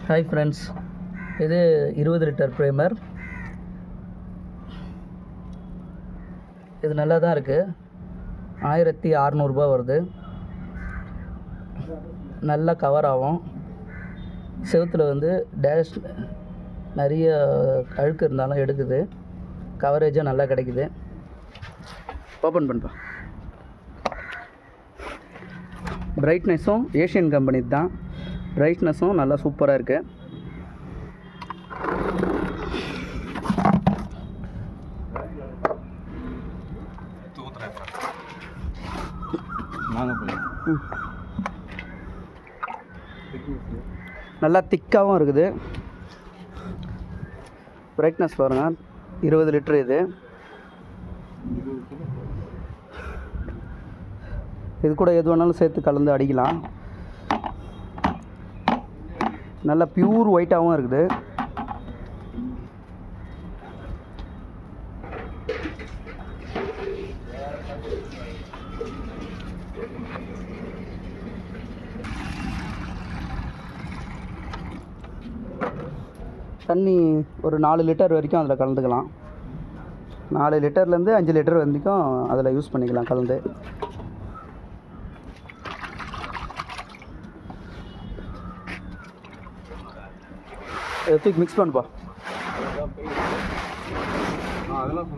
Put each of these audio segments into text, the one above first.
Hi friends, இது 20 litre primer. இது நல்லா தான் இருக்குது. 1600 வருது. நல்லா கவர் ஆகும். செவுத்தில் வந்து டேஷ் நிறைய அழுக்கு இருந்தாலும் எடுக்குது. கவரேஜும் நல்லா கிடைக்குது. ஓப்பன் பண்ணுப்பா. பிரைட்னஸும் ஏஷியன் கம்பெனி தான். பிரைட்னஸும் நல்லா சூப்பராக இருக்குது. நல்லா திக்காகவும் இருக்குது. பிரைட்னஸ் பாருங்கள், 20 லிட்டரு. இது கூட எது வேணாலும் சேர்த்து கலந்து அடிக்கலாம். நல்லா பியூர் ஒயிட்டாகவும் இருக்குது. தண்ணி ஒரு 4 லிட்டர் வரைக்கும் அதில் கலந்துக்கலாம். 4 லிட்டர்லேருந்து 5 லிட்டர் வரைக்கும் அதில் யூஸ் பண்ணிக்கலாம் கலந்து. தூக்கி மிக்ஸ் பண்ணுப்பா. அதெல்லாம்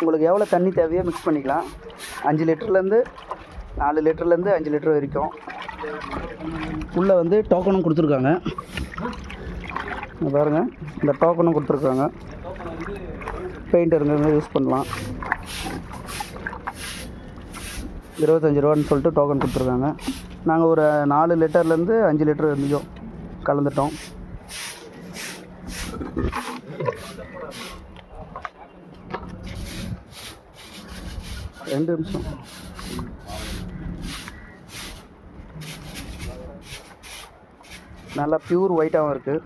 உங்களுக்கு எவ்வளோ தண்ணி தேவையோ மிக்ஸ் பண்ணிக்கலாம். 5 லிட்டர்லேருந்து 4 லிட்டர்லேருந்து 5 லிட்டர் வரைக்கும். உள்ளே வந்து டோக்கனும் கொடுத்துருக்காங்க. பாருங்கள், இந்த டோக்கனும் கொடுத்துருக்காங்க. பெயிண்ட் இருந்தது யூஸ் பண்ணலாம். 25 ரூபான்னு சொல்லிட்டு டோக்கன் கொடுத்துருக்காங்க. நாங்கள் ஒரு 4 லிட்டர்லேருந்து 5 லிட்டர் வரைக்கும் கலந்துட்டோம். ரெண்டு நிமிஷம். நல்லா பியூர் ஒயிட்டாகவும் இருக்குது.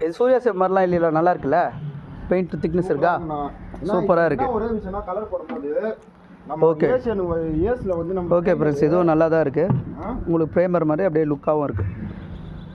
இது சூர்யா சேப் மாதிரிலாம் இல்லைல்ல, நல்லா இருக்குல்ல? பெயிண்ட் திக்னஸ் இருக்கா? சூப்பராக இருக்குது. ஒரே விஷயம்னா கலர் போடும்போது ஓகே ஏஸ்ல வந்து நம்ம ஓகே ஃப்ரெண்ட்ஸ், இதுவும் நல்லா தான் இருக்குது. உங்களுக்கு ப்ரைமர் மாதிரி அப்படியே லுக்காகவும் இருக்குது.